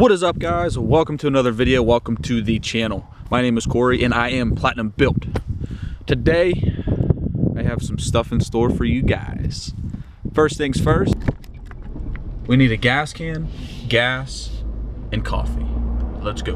What is up, guys? Welcome to another video. Welcome to the channel. My name is Corey and I am Platinum Built. Today I have some stuff in store for you guys. First things first, we need a gas can, gas, and coffee. Let's go.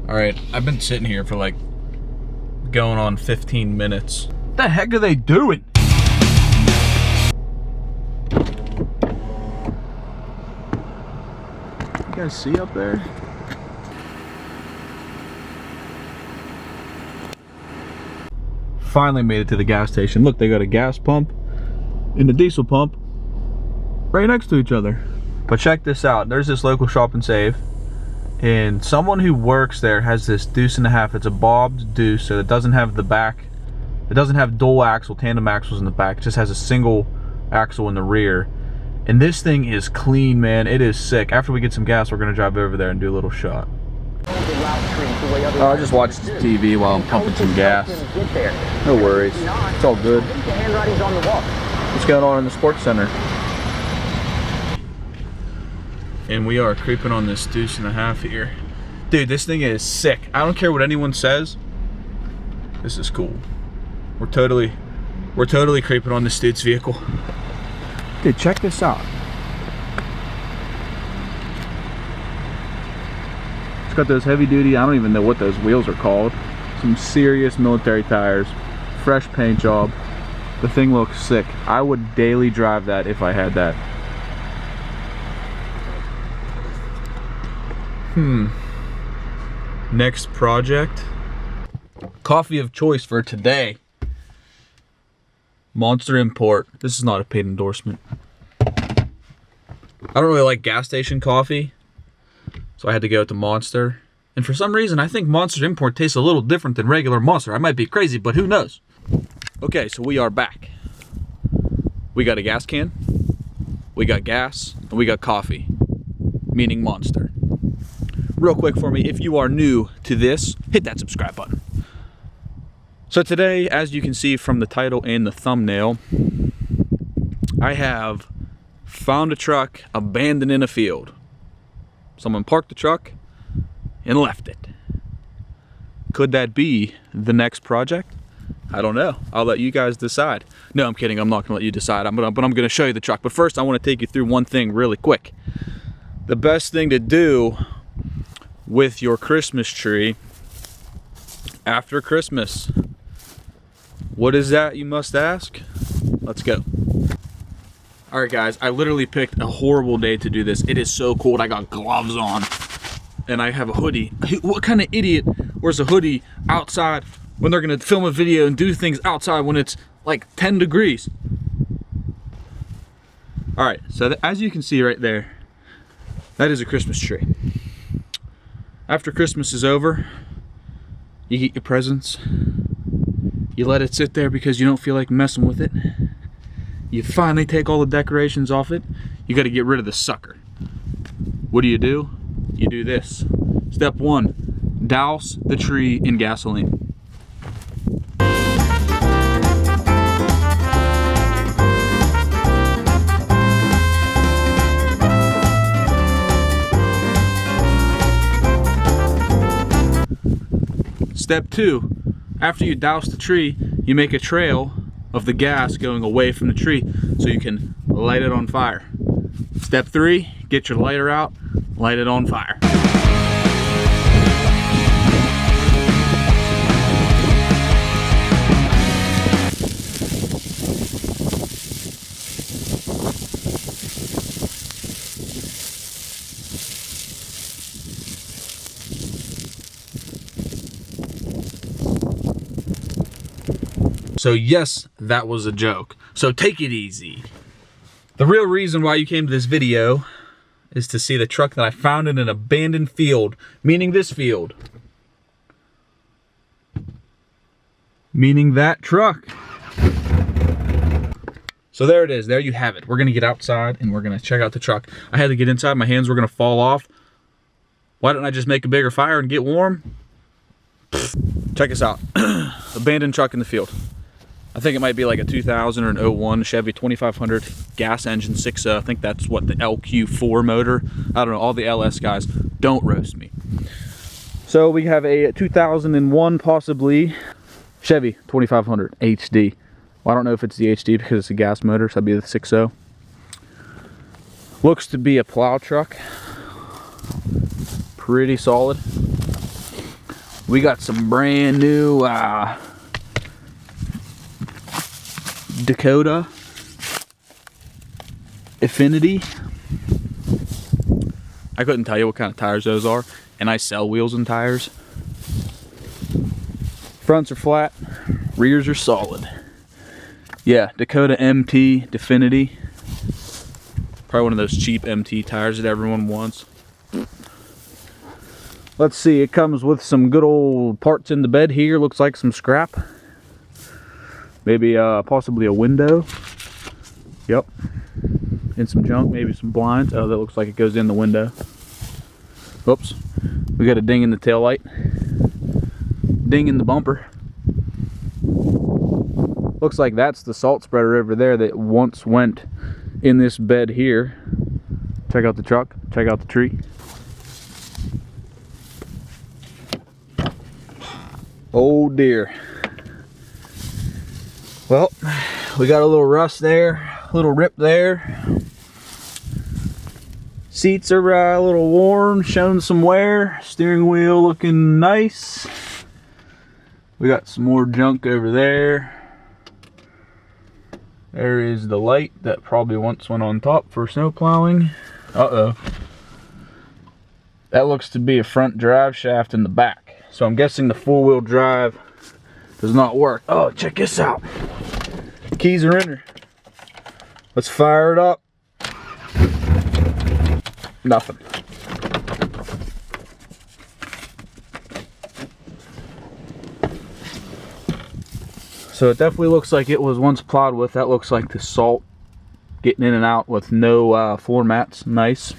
All right, I've been sitting here for like going on 15 minutes. What the heck are they doing? You guys see up there? Finally made it to the gas station. Look, they got a gas pump and a diesel pump right next to each other. But check this out. There's this local Shop and Save, and someone who works there has this deuce and a half. It's a bobbed deuce, so it doesn't have the back. It doesn't have dual axle, tandem axles in the back. It just has a single axle in the rear. And this thing is clean, man. It is sick. After we get some gas, we're gonna drive over there and do a little shot. I just watched TV while I'm pumping some gas. No worries. It's all good. What's going on in the sports center? And we are creeping on this deuce and a half here. Dude, this thing is sick. I don't care what anyone says. This is cool. We're totally creeping on this dude's vehicle. Dude, check this out. It's got those heavy duty, I don't even know what those wheels are called. Some serious military tires. Fresh paint job. The thing looks sick. I would daily drive that if I had that. Next project. Coffee of choice for today. Monster Import. This is not a paid endorsement. I don't really like gas station coffee, so I had to go to Monster. And for some reason, I think Monster Import tastes a little different than regular Monster. I might be crazy, but who knows? Okay, so we are back. We got a gas can, we got gas, and we got coffee, meaning Monster. Real quick for me, if you are new to this, hit that subscribe button. So today, as you can see from the title and the thumbnail, I have found a truck abandoned in a field. Someone parked the truck and left it. Could that be the next project? I don't know. I'll let you guys decide. No, I'm kidding. I'm not gonna let you decide. But I'm gonna show you the truck. But first, I want to take you through one thing really quick. The best thing to do with your Christmas tree after Christmas. What is that, you must ask? Let's go. All right, guys, I literally picked a horrible day to do this. It is so cold. I got gloves on and I have a hoodie. What kind of idiot wears a hoodie outside when they're gonna film a video and do things outside when it's like 10 degrees? All right, so as you can see right there, that is a Christmas tree. After Christmas is over, you get your presents. You let it sit there because you don't feel like messing with it. You finally take all the decorations off it. You got to get rid of the sucker. What do? You do this. Step one, douse the tree in gasoline. Step two, after you douse the tree, you make a trail of the gas going away from the tree so you can light it on fire. Step three, get your lighter out, light it on fire. So yes, that was a joke. So take it easy. The real reason why you came to this video is to see the truck that I found in an abandoned field, meaning this field. Meaning that truck. So there it is, there you have it. We're gonna get outside and we're gonna check out the truck. I had to get inside, my hands were gonna fall off. Why didn't I just make a bigger fire and get warm? Pfft. Check this out. Abandoned truck in the field. I think it might be like a 2000 or an 01 Chevy 2500 gas engine 6.0. I think that's what the LQ4 motor. I don't know, all the LS guys, don't roast me. So we have a 2001 possibly Chevy 2500 HD. Well, I don't know if it's the HD because it's a gas motor, so that'd be the 6.0. Looks to be a plow truck. Pretty solid. We got some brand new Dakota Affinity. I couldn't tell you what kind of tires those are, and I sell wheels and tires. Fronts are flat, rears are solid. Yeah, Dakota MT Definity. Probably one of those cheap MT tires that everyone wants. Let's see, it comes with some good old parts in the bed here. Looks like some scrap. Maybe possibly a window. Yep. And some junk, maybe some blinds. Oh, that looks like it goes in the window. Oops. We got a ding in the taillight. Ding in the bumper. Looks like that's the salt spreader over there that once went in this bed here. Check out the truck. Check out the tree. Oh dear. Well, we got a little rust there, a little rip there. Seats are a little worn, showing some wear. Steering wheel looking nice. We got some more junk over there. There is the light that probably once went on top for snow plowing. Uh-oh. That looks to be a front drive shaft in the back. So I'm guessing the four-wheel drive does not work. Oh, check this out. Keys are in there. Let's fire it up. Nothing. So it definitely looks like it was once plowed with. That looks like the salt getting in and out with no floor mats. Nice.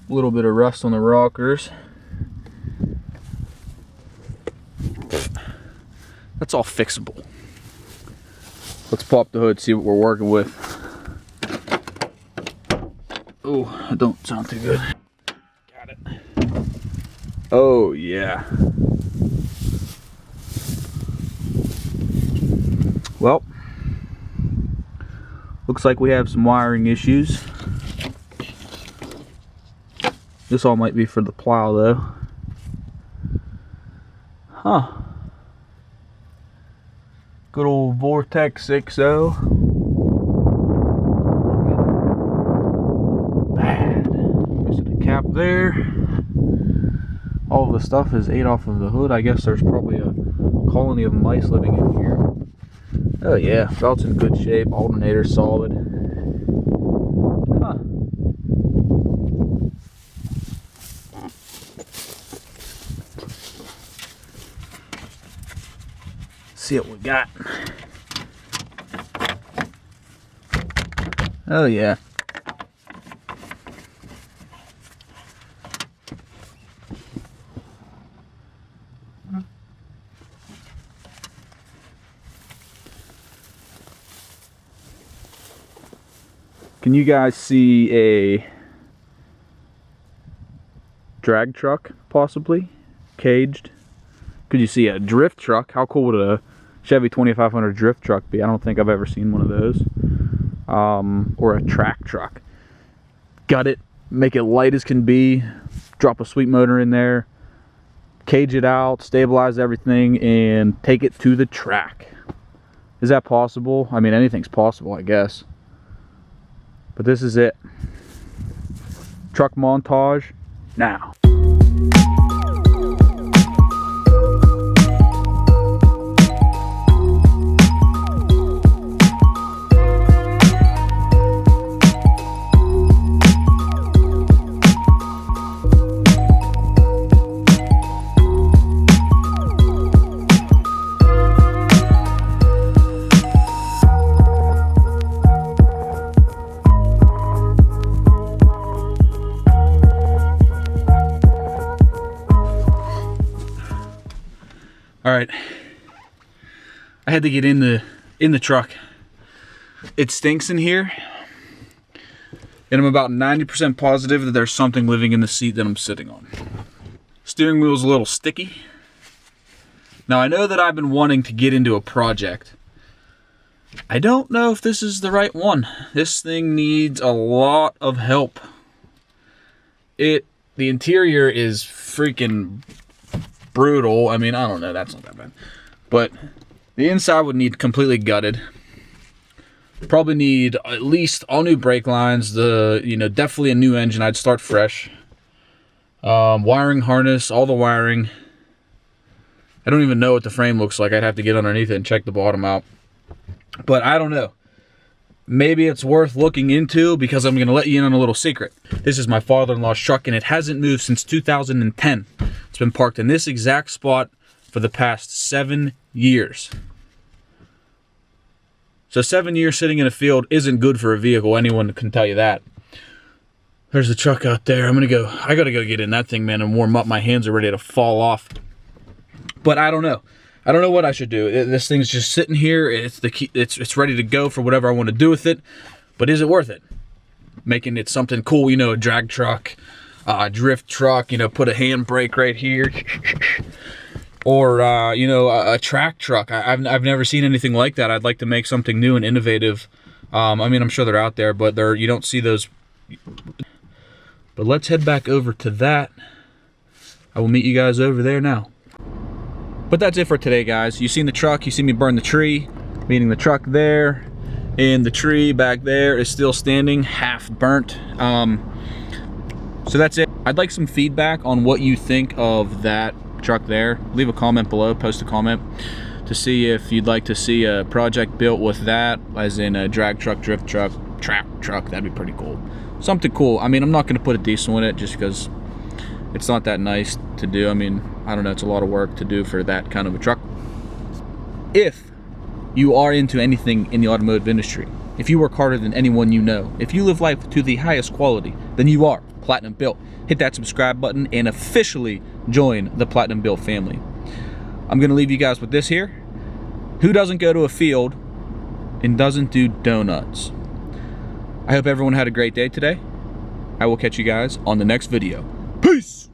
A little bit of rust on the rockers. That's all fixable. Let's pop the hood, see what we're working with. Oh, that don't sound too good. Got it. Oh, yeah. Well, looks like we have some wiring issues. This all might be for the plow, though. Huh. Good old Vortex 6.0. Looking bad. Missing a cap there. All of the stuff is ate off of the hood. I guess there's probably a colony of mice living in here. Oh yeah, belt's in good shape. Alternator solid. Huh. See what we got. Oh yeah. Can you guys see a drag truck possibly caged? Could you see a drift truck? How cool would a Chevy 2500 drift truck be? I don't think I've ever seen one of those. Or a track truck. Gut it, make it light as can be, drop a sweet motor in there, cage it out, stabilize everything, and take it to the track. Is that possible? I mean, anything's possible, I guess. But this is it. Truck montage now. All right, I had to get in the truck. It stinks in here, and I'm about 90% positive that there's something living in the seat that I'm sitting on. Steering wheel's a little sticky. Now I know that I've been wanting to get into a project. I don't know if this is the right one. This thing needs a lot of help. The interior is freaking brutal. I mean, I don't know, that's not that bad. But the inside would need completely gutted. Probably need at least all new brake lines, definitely a new engine. I'd start fresh. Wiring harness, all the wiring. I don't even know what the frame looks like. I'd have to get underneath it and check the bottom out. But I don't know. Maybe it's worth looking into, because I'm going to let you in on a little secret. This is my father-in-law's truck, and it hasn't moved since 2010. It's been parked in this exact spot for the past 7 years. So 7 years sitting in a field isn't good for a vehicle. Anyone can tell you that. There's the truck out there. I gotta go get in that thing, man, and warm up. My hands are ready to fall off. But I don't know. I don't know what I should do. This thing's just sitting here. It's ready to go for whatever I want to do with it. But is it worth it? Making it something cool, a drag truck, a drift truck, put a handbrake right here. Or, a track truck. I've never seen anything like that. I'd like to make something new and innovative. I mean, I'm sure they're out there, but you don't see those. But let's head back over to that. I will meet you guys over there now. But that's it for today, guys. You've seen the truck. You see me burn the tree, meaning the truck there, and the tree back there is still standing, half burnt. So that's it. I'd like some feedback on what you think of that truck there. Leave a comment below, post a comment to see if you'd like to see a project built with that, as in a drag truck, drift truck, trap truck. That'd be pretty cool. Something cool. I mean, I'm not going to put a diesel in it just because it's not that nice to do. I mean, I don't know, it's a lot of work to do for that kind of a truck. If you are into anything in the automotive industry, if you work harder than anyone you know, if you live life to the highest quality, then you are Platinum Built. Hit that subscribe button and officially join the Platinum Built family. I'm going to leave you guys with this here. Who doesn't go to a field and doesn't do donuts? I hope everyone had a great day today. I will catch you guys on the next video. Peace!